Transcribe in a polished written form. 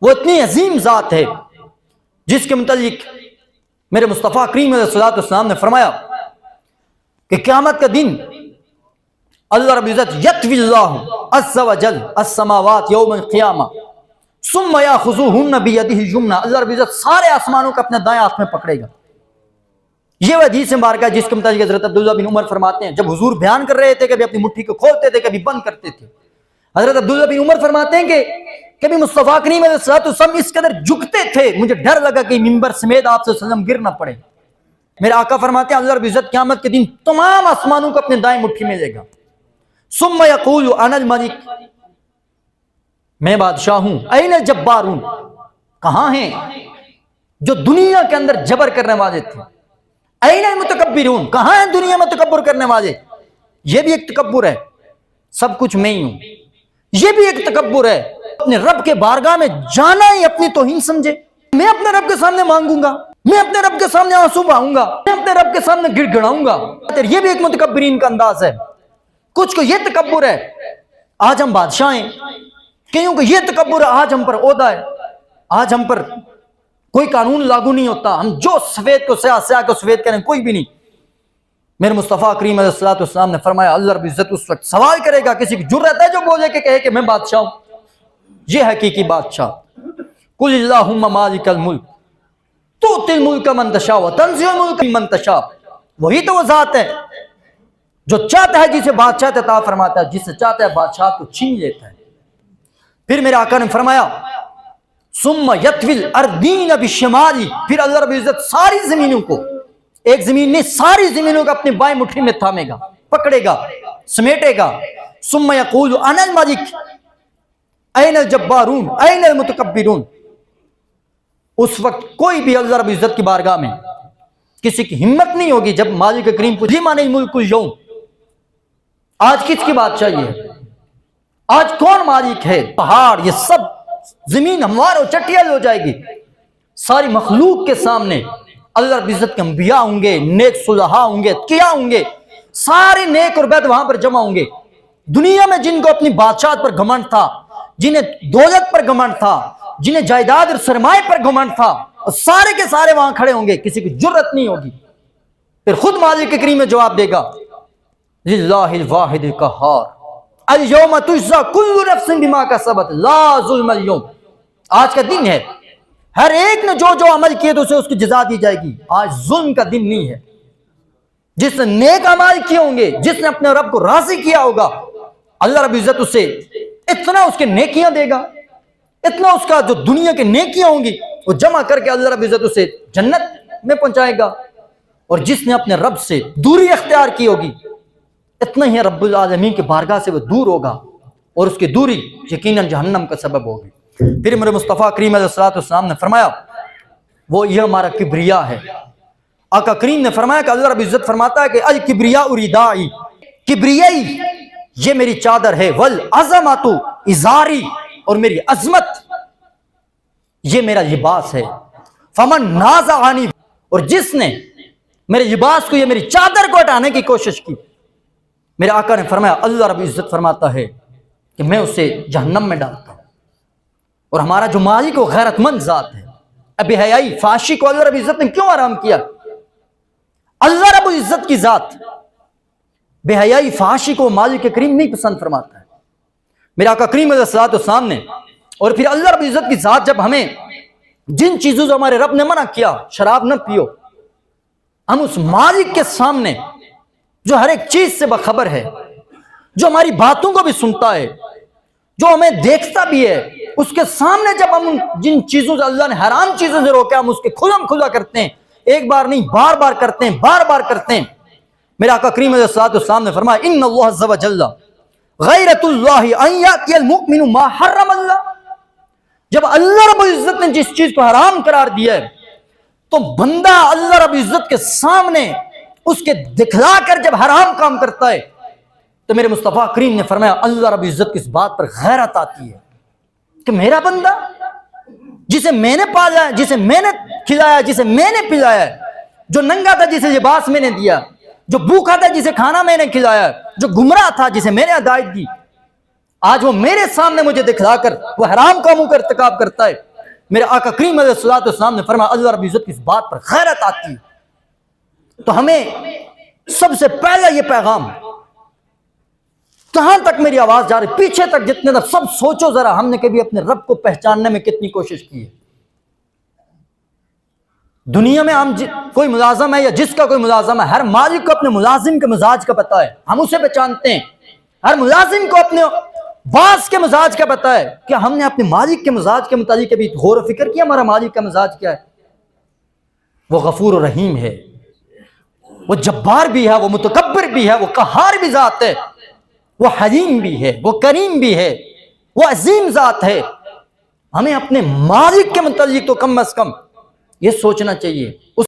وہ اتنی عظیم ذات ہے جس کے متعلق میرے مصطفیٰ کریم علیہ الصلوۃ والسلام نے فرمایا کہ قیامت کا دن اللہ رب العزت یطوی اللہ عز وجل السماوات یوم القیامہ ثم یاخذوہن بیدہ الیمنی، اللہ رب العزت سارے آسمانوں کو اپنے دائیں ہاتھ میں پکڑے گا۔ یہ وہ حدیث مبارکہ جس کے متعلق حضرت عبداللہ بن عمر فرماتے ہیں، جب حضور بیان کر رہے تھے کبھی اپنی مٹھی کو کھولتے تھے کبھی بند کرتے تھے، حضرت عبداللہ بن عمر فرماتے ہیں کہ کبھی مصطفیٰ کریم علیہ الصلوۃ والسلام اس قدر جھکتے تھے مجھے ڈر لگا کہ ممبر سمیت آپ صلی اللہ علیہ وسلم گر نہ پڑے۔ میرے آقا فرماتے ہیں اللہ رب العزت قیامت کے دن تمام آسمانوں کو اپنے دائیں مٹھی میں لے گا، ثم یقول انا الملک، میں بادشاہ ہوں، این الجبارون، کہاں ہیں جو دنیا کے اندر جبر کرنے والے تھے، این المتکبرون، کہاں ہیں دنیا میں تکبر کرنے والے؟ یہ بھی ایک تکبر ہے، سب کچھ میں ہی ہوں، یہ بھی ایک تکبر ہے، اپنے رب کے بارگاہ میں جانا ہی اپنی توہین سمجھے، میں اپنے رب کے سامنے مانگوں گا، میں اپنے رب کے سامنے آنسو بہاؤں گا، میں اپنے رب کے سامنے گڑ گڑاؤں گا۔ یہ بھی ایک متکبرین کا انداز ہے۔ کچھ کو یہ تکبر ہے آج ہم بادشاہ ہیں، کئیوں کو یہ تکبر ہے آج ہم پر عہدہ ہے، آج ہم پر کوئی قانون لاگو نہیں ہوتا، ہم جو سفید کو سیاہ، سیاہ کو سفید کریں کوئی بھی نہیں۔ میرے مصطفیٰ کریم علیہ الصلوۃ والسلام نے فرمایا اللہ رب العزت اس وقت سوال کرے گا، کسی کی جرأت ہے جو بولے کہ کہے کہ میں بادشاہ ہوں؟ یہ حقیقی بادشاہ۔ قل اللہم مالک الملک تؤتی الملک من تشاء وتنزع الملک ممن تشاء، وہی تو وہ ذات ہے جو چاہتا ہے جسے بادشاہ عطا فرماتا ہے، جسے چاہتا ہے بادشاہ کو چھین لیتا ہے۔ پھر میرے آقا نے فرمایا ثم یطوی الارضین بالشمال، پھر اللہ رب العزت ساری زمینوں کو، ایک زمین نہیں ساری زمینوں کو اپنی بائیں مٹھی میں تھامے گا، پکڑے گا، سمیٹے گا۔ ثم یقول انا الملک این الجبارون این المتکبرون، اس وقت کوئی بھی اللہ رب العزت کی بارگاہ میں کسی کی ہمت نہیں ہوگی جب مالک کریم پوچھے لمن الملک اليوم، آج کس کی بادشاہی ہے، آج کون مالک ہے؟ پہاڑ یہ سب زمین ہموار اور چٹیل ہو جائے گی، ساری مخلوق کے سامنے اللہ رب العزت کے انبیاء ہوں گے، نیک صلحاء ہوں گے، اتقیاء ہوں گے، سارے نیک اور بد وہاں پر جمع ہوں گے۔ دنیا میں جن کو اپنی بادشاہت پر گھمنڈ تھا، جنہیں دولت پر گھمنڈ تھا، جنہیں جائیداد اور سرمایہ پر گھمنڈ تھا، اور سارے کے سارے وہاں کھڑے ہوں گے، کسی کی جرأت نہیں ہوگی۔ پھر خود مالک کریم میں جواب دے گا للہ الواحد القہار اليوم تجزی کل نفس بما کسبت لا ظلم اليوم، آج کا دن ہے، ہر ایک نے جو جو عمل کیے تو اسے اس کی جزا دی جائے گی، آج ظلم کا دن نہیں ہے۔ جس نے نیک اعمال کیے ہوں گے، جس نے اپنے رب کو راضی کیا ہوگا، اللہ رب العزت اسے اتنا اس کے نیکیاں دے گا، اتنا اس کا جو دنیا کے نیکیاں ہوں گی وہ جمع کر کے اللہ رب العزت اسے جنت میں پہنچائے گا، اور جس نے اپنے رب سے دوری اختیار کی ہوگی اتنا ہی رب العالمین کے بارگاہ سے وہ دور ہوگا، اور اس کی دوری یقیناً جہنم کا سبب ہوگی۔ پھر میرے مصطفیٰ کریم علیہ الصلوۃ والسلام نے فرمایا وہ یہ ہمارا کبریا ہے۔ آقا کریم نے فرمایا کہ اللہ رب العزت فرماتا ہے کہ الکبریاء ردائی، کبریائی یہ میری چادر ہے، والعظمۃ ازاری، اور میری عظمت یہ میرا لباس ہے۔ فمن نازعنی، اور جس نے میرے لباس کو، یہ میری چادر کو ہٹانے کی کوشش کی، میرے آقا نے فرمایا اللہ رب العزت فرماتا ہے کہ میں اسے جہنم میں ڈالتا ہوں۔ اور ہمارا جو مالک وہ غیرت مند ذات ہے۔ بے حیائی فحاشی کو اللہ رب العزت نے کیوں حرام کیا؟ اللہ رب العزت کی ذات بے حیائی فحاشی کو مالک کریم نہیں پسند فرماتا ہے۔ میرے آقا کریم علیہ الصلوۃ والسلام نے، اور پھر اللہ رب العزت کی ذات جب ہمیں جن چیزوں سے ہمارے رب نے منع کیا، شراب نہ پیو، ہم اس مالک کے سامنے جو ہر ایک چیز سے باخبر ہے، جو ہماری باتوں کو بھی سنتا ہے، جو ہمیں دیکھتا بھی ہے، اس کے سامنے جب ہم جن چیزوں سے اللہ نے حرام چیزوں سے روکا ہم اس کے کھلم کھلا کرتے ہیں، ایک بار نہیں بار بار کرتے ہیں، بار بار کرتے ہیں۔ میرے آقا کریم علیہ الصلوۃ والسلام نے فرمایا ان اللہ عز وجل غیرۃ اللہ ان یاتی المؤمن ما حرم اللہ، جب اللہ رب العزت نے جس چیز کو حرام قرار دیا ہے تو بندہ اللہ رب العزت کے سامنے اس کے دکھلا کر جب حرام کام کرتا ہے تو میرے مصطفیٰ کریم نے فرمایا اللہ رب العزت کی اس بات پر غیرت آتی ہے کہ میرا بندہ جسے میں نے پالا ہے، جسے میں نے کھلایا، جسے میں نے پلایا ہے، جو ننگا تھا جسے لباس میں نے دیا، جو بھوکا تھا جسے کھانا میں نے کھلایا، جو گمراہ تھا جسے میں نے ہدایت دی، آج وہ میرے سامنے مجھے دکھلا کر وہ حرام کاموں کا ارتکاب کرتا ہے میرے آقا کریم علیہ الصلوۃ والسلام نے فرمایا اللہ رب العزت کی اس بات پر غیرت آتی ہے۔ تو ہمیں سب سے پہلا یہ پیغام، کہاں تک میری آواز جا رہی، پیچھے تک جتنے تک، سب سوچو ذرا ہم نے کبھی اپنے رب کو پہچاننے میں کتنی کوشش کی ہے۔ دنیا میں ہم کوئی ملازم ہے یا جس کا کوئی ملازم ہے، ہر مالک کو اپنے ملازم کے مزاج کا پتہ ہے، ہم اسے پہچانتے ہیں۔ ہر ملازم کو اپنے باس کے مزاج کا پتہ ہے۔ کیا ہم نے اپنے مالک کے مزاج کے متعلق کبھی غور و فکر کیا ہمارا مالک کا مزاج کیا ہے؟ وہ غفور و رحیم ہے، وہ جبار بھی ہے، وہ متکبر بھی ہے، وہ قہار بھی ذات ہے، وہ حلیم بھی ہے، وہ کریم بھی ہے، وہ عظیم ذات ہے۔ ہمیں اپنے مالک کے متعلق تو کم از کم یہ سوچنا چاہیے